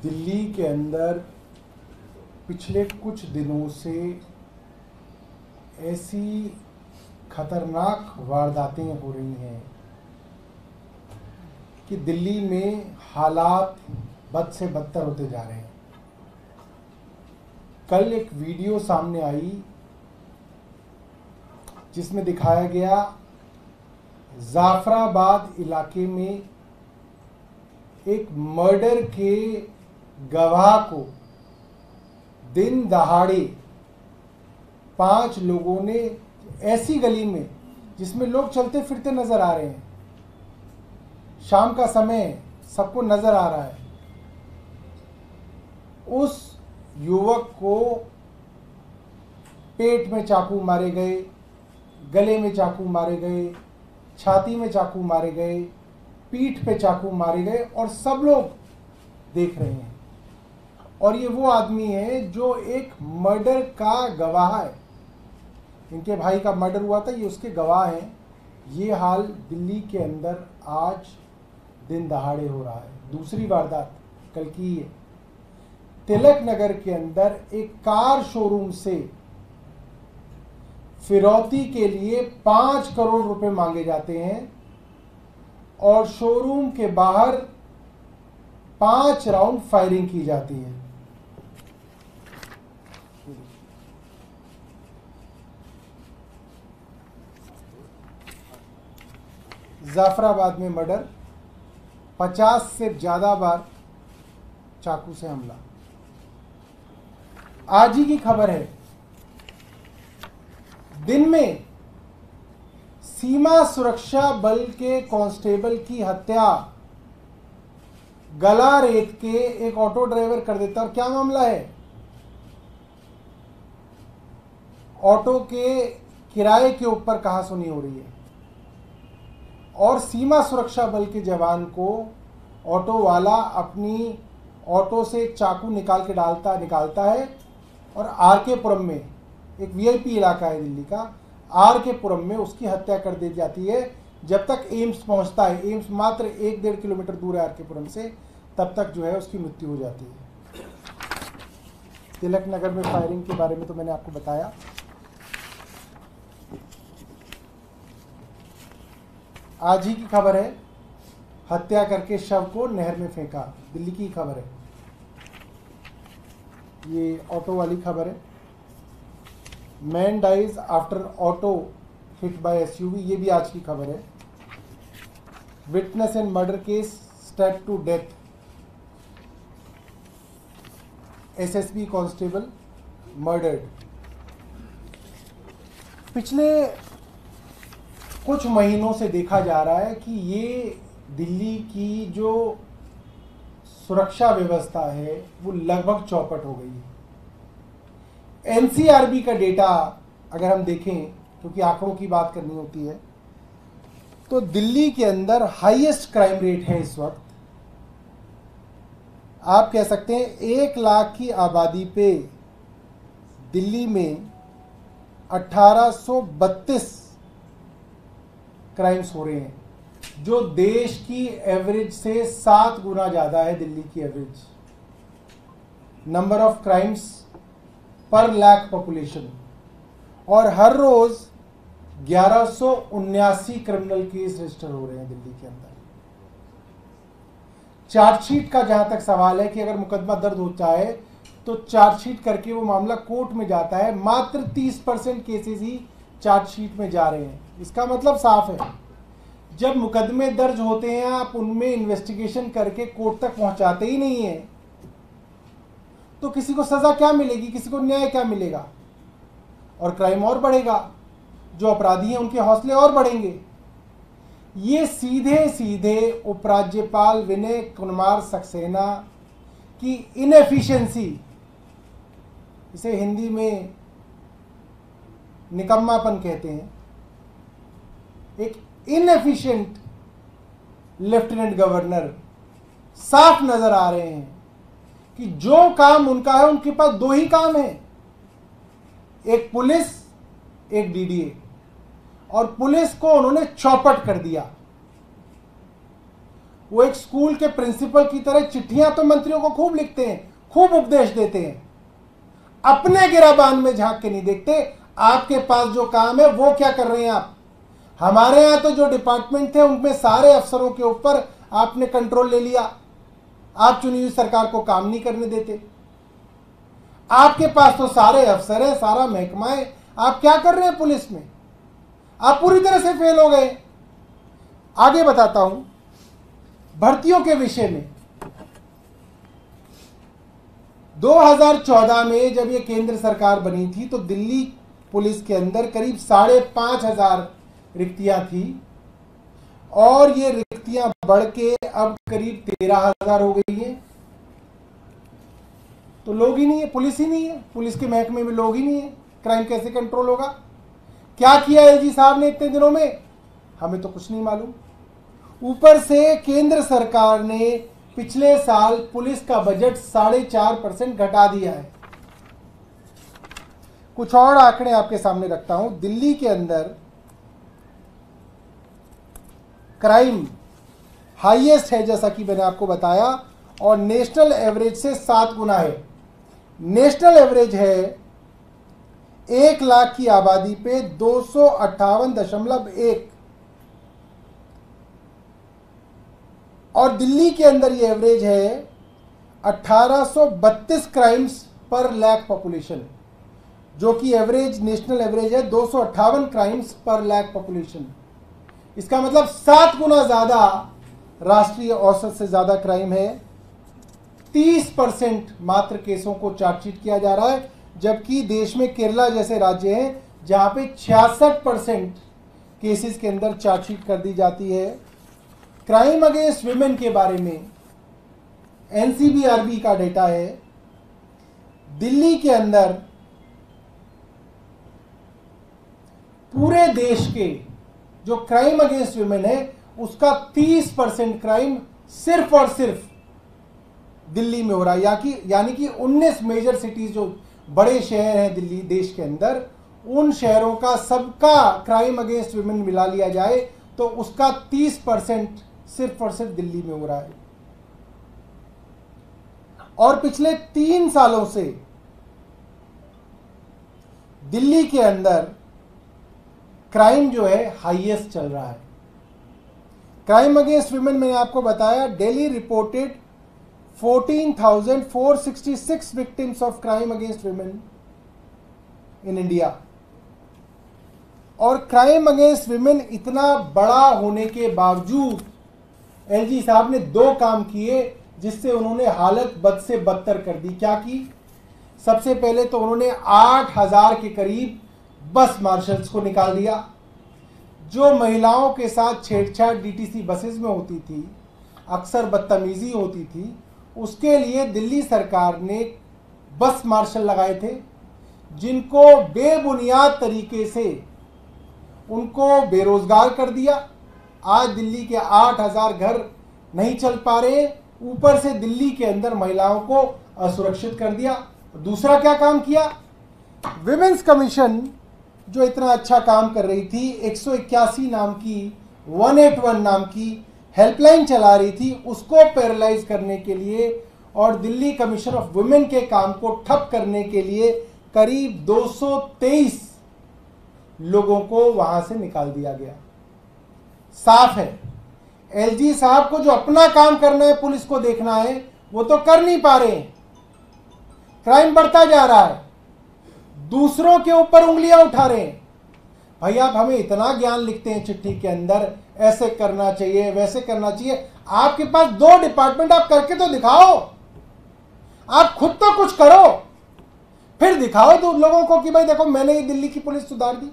दिल्ली के अंदर पिछले कुछ दिनों से ऐसी खतरनाक वारदातें हो रही हैं कि दिल्ली में हालात बद से बदतर होते जा रहे हैं। कल एक वीडियो सामने आई जिसमें दिखाया गया जाफराबाद इलाके में एक मर्डर के गवाह को दिन दहाड़े 5 लोगों ने ऐसी गली में जिसमें लोग चलते फिरते नजर आ रहे हैं, शाम का समय सबको नजर आ रहा है, उस युवक को पेट में चाकू मारे गए, गले में चाकू मारे गए, छाती में चाकू मारे गए, पीठ पे चाकू मारे गए और सब लोग देख रहे हैं। और ये वो आदमी है जो एक मर्डर का गवाह है। इनके भाई का मर्डर हुआ था, ये उसके गवाह हैं। ये हाल दिल्ली के अंदर आज दिन दहाड़े हो रहा है। दूसरी वारदात कल की है। तिलक नगर के अंदर एक कार शोरूम से फिरौती के लिए 5 करोड़ रुपए मांगे जाते हैं और शोरूम के बाहर 5 राउंड फायरिंग की जाती है। जाफराबाद में मर्डर, 50 से ज्यादा बार चाकू से हमला। आज ही की खबर है, दिन में सीमा सुरक्षा बल के कांस्टेबल की हत्या गला रेत के एक ऑटो ड्राइवर कर देता। और क्या मामला है? ऑटो के किराए के ऊपर कहासुनी हो रही है और सीमा सुरक्षा बल के जवान को ऑटो वाला अपनी ऑटो से चाकू निकाल के निकालता है और आर के पुरम में, एक वीआईपी इलाका है दिल्ली का, आर के पुरम में उसकी हत्या कर दी जाती है। जब तक एम्स पहुंचता है, एम्स मात्र 1-1.5 किलोमीटर दूर है आर के पुरम से, तब तक जो है उसकी मृत्यु हो जाती है। तिलक नगर में फायरिंग के बारे में तो मैंने आपको बताया। आज ही की खबर है, हत्या करके शव को नहर में फेंका। दिल्ली की खबर है, ये ऑटो वाली खबर है। Man dies after auto hit by SUV, ये भी आज की खबर है। Witness in murder case stabbed to death, SSB constable murdered. पिछले कुछ महीनों से देखा जा रहा है कि ये दिल्ली की जो सुरक्षा व्यवस्था है वो लगभग चौपट हो गई है। एनसीआरबी का डेटा अगर हम देखें, क्योंकि आंकड़ों की बात करनी होती है, तो दिल्ली के अंदर हाईएस्ट क्राइम रेट है इस वक्त। आप कह सकते हैं 1 लाख की आबादी पे दिल्ली में 1832 क्राइम्स हो रहे हैं, जो देश की एवरेज से 7 गुना ज्यादा है। दिल्ली की एवरेज नंबर ऑफ क्राइम्स पर लाख पॉपुलेशन, और हर रोज 1179 क्रिमिनल केस रजिस्टर हो रहे हैं दिल्ली के अंदर। चार्जशीट का जहां तक सवाल है कि अगर मुकदमा दर्ज होता है तो चार्जशीट करके वो मामला कोर्ट में जाता है, मात्र 30% केसेस ही चार्जशीट में जा रहे हैं। इसका मतलब साफ है, जब मुकदमे दर्ज होते हैं आप उनमें इन्वेस्टिगेशन करके कोर्ट तक पहुंचाते ही नहीं है तो किसी को सजा क्या मिलेगी, किसी को न्याय क्या मिलेगा? और क्राइम और बढ़ेगा, जो अपराधी हैं उनके हौसले और बढ़ेंगे। ये सीधे सीधे उपराज्यपाल विनय कुमार सक्सेना की इनएफिशिएंसी, इसे हिंदी में निकम्मापन कहते हैं, एक इनएफिशिएंट लेफ्टिनेंट गवर्नर साफ नजर आ रहे हैं कि जो काम उनका है, उनके पास 2 ही काम है, एक पुलिस, एक डीडीए। और पुलिस को उन्होंने चौपट कर दिया। वो एक स्कूल के प्रिंसिपल की तरह चिट्ठियां तो मंत्रियों को खूब लिखते हैं, खूब उपदेश देते हैं, अपने गिराबान में झांक के नहीं देखते आपके पास जो काम है वो क्या कर रहे हैं आप। हमारे यहां तो जो डिपार्टमेंट थे उनमें सारे अफसरों के ऊपर आपने कंट्रोल ले लिया, आप चुनी हुई सरकार को काम नहीं करने देते। आपके पास तो सारे अफसर है, सारा महकमा है, आप क्या कर रहे हैं पुलिस में? आप पूरी तरह से फेल हो गए। आगे बताता हूं भर्तियों के विषय में। 2014 में जब ये केंद्र सरकार बनी थी तो दिल्ली पुलिस के अंदर करीब 5,500 रिक्तियां थी और ये रिक्तियां बढ़ के अब करीब 13,000 हो गई हैं। तो लोग ही नहीं है, पुलिस ही नहीं है, पुलिस के महकमे में लोग ही नहीं है, क्राइम कैसे कंट्रोल होगा? क्या किया एलजी साहब ने इतने दिनों में? हमें तो कुछ नहीं मालूम। ऊपर से केंद्र सरकार ने पिछले साल पुलिस का बजट 4.5% घटा दिया है। कुछ और आंकड़े आपके सामने रखता हूं। दिल्ली के अंदर क्राइम हाईएस्ट है जैसा कि मैंने आपको बताया और नेशनल एवरेज से 7 गुना है। नेशनल एवरेज है 1 लाख की आबादी पे 258.1 और दिल्ली के अंदर ये एवरेज है 1832 क्राइम्स पर लाख पॉपुलेशन, जो कि एवरेज नेशनल एवरेज है 258 क्राइम्स पर लाख पॉपुलेशन। इसका मतलब 7 गुना ज्यादा राष्ट्रीय औसत से ज्यादा क्राइम है। 30% मात्र केसों को चार्जशीट किया जा रहा है, जबकि देश में केरला जैसे राज्य हैं जहां पे 66% केसेस के अंदर चार्जशीट कर दी जाती है। क्राइम अगेंस्ट विमेन के बारे में एनसीबीआरबी का डेटा है, दिल्ली के अंदर पूरे देश के जो क्राइम अगेंस्ट विमेन है उसका 30% क्राइम सिर्फ और सिर्फ दिल्ली में हो रहा है। यानी कि 19 मेजर सिटीज जो बड़े शहर हैं दिल्ली देश के अंदर, उन शहरों का सबका क्राइम अगेंस्ट विमेन मिला लिया जाए तो उसका 30% सिर्फ और सिर्फ दिल्ली में हो रहा है। और पिछले 3 सालों से दिल्ली के अंदर क्राइम जो है हाईएस्ट चल रहा है। क्राइम अगेंस्ट विमेन मैंने आपको बताया, Delhi reported 14,466 victims of crime against women in India. और क्राइम अगेंस्ट विमेन इतना बड़ा होने के बावजूद एलजी साहब ने 2 काम किए जिससे उन्होंने हालत बद से बदतर कर दी। क्या की? सबसे पहले तो उन्होंने 8,000 के करीब बस मार्शल्स को निकाल दिया। जो महिलाओं के साथ छेड़छाड़ डीटीसी बसेस में होती थी, अक्सर बदतमीजी होती थी, उसके लिए दिल्ली सरकार ने बस मार्शल लगाए थे जिनको बेबुनियाद तरीके से उनको बेरोजगार कर दिया। आज दिल्ली के 8,000 घर नहीं चल पा रहे, ऊपर से दिल्ली के अंदर महिलाओं को असुरक्षित कर दिया। दूसरा क्या काम किया? विमेंस कमीशन जो इतना अच्छा काम कर रही थी, 181 नाम की 181 नाम की हेल्पलाइन चला रही थी, उसको पैरालाइज करने के लिए और दिल्ली कमीशन ऑफ वुमेन के काम को ठप करने के लिए करीब 223 लोगों को वहां से निकाल दिया गया। साफ है एलजी साहब को जो अपना काम करना है, पुलिस को देखना है, वो तो कर नहीं पा रहे हैं। क्राइम बढ़ता जा रहा है, दूसरों के ऊपर उंगलियां उठा रहे हैं। भाई आप हमें इतना ज्ञान लिखते हैं चिट्ठी के अंदर, ऐसे करना चाहिए वैसे करना चाहिए, आपके पास 2 डिपार्टमेंट, आप करके तो दिखाओ। आप खुद तो कुछ करो, फिर दिखाओ तो लोगों को कि भाई देखो मैंने ही दिल्ली की पुलिस सुधार दी।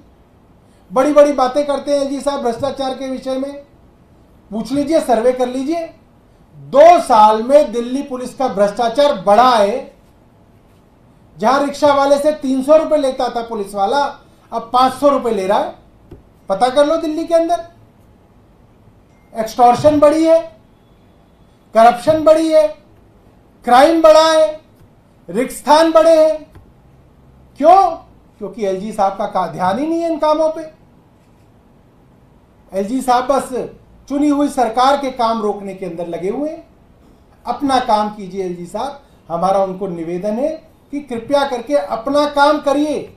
बड़ी बड़ी बातें करते हैं जी साहब भ्रष्टाचार के विषय में, पूछ लीजिए, सर्वे कर लीजिए। 2 साल में दिल्ली पुलिस का भ्रष्टाचार बढ़ा है। जहां रिक्शा वाले से 300 रुपए लेता था पुलिस वाला, अब 500 रुपए ले रहा है। पता कर लो दिल्ली के अंदर। एक्सटॉर्शन बढ़ी है, करप्शन बढ़ी है, क्राइम बढ़ा है, रिक्स्थान बढ़े हैं। क्यों? क्योंकि एलजी साहब का ध्यान ही नहीं है इन कामों पे। एलजी साहब बस चुनी हुई सरकार के काम रोकने के अंदर लगे हुए हैं। अपना काम कीजिए एलजी साहब, हमारा उनको निवेदन है कि कृपया करके अपना काम करिए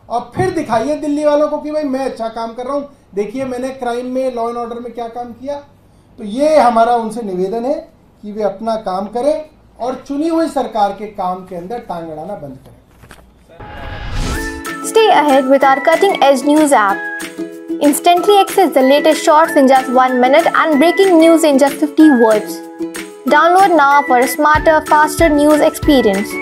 और फिर दिखाइए दिल्ली वालों को कि भाई मैं अच्छा काम कर रहा हूं, देखिए मैंने क्राइम में, लॉ एंड ऑर्डर में क्या काम किया। तो ये हमारा उनसे निवेदन है कि वे अपना काम करें और चुनी हुई सरकार के काम के अंदर टांग अड़ाना बंद करें। Stay ahead with our cutting-edge news app. Instantly access the latest shorts in just 1 minute and breaking news in just 50 words. Download now for a smarter, faster news experience.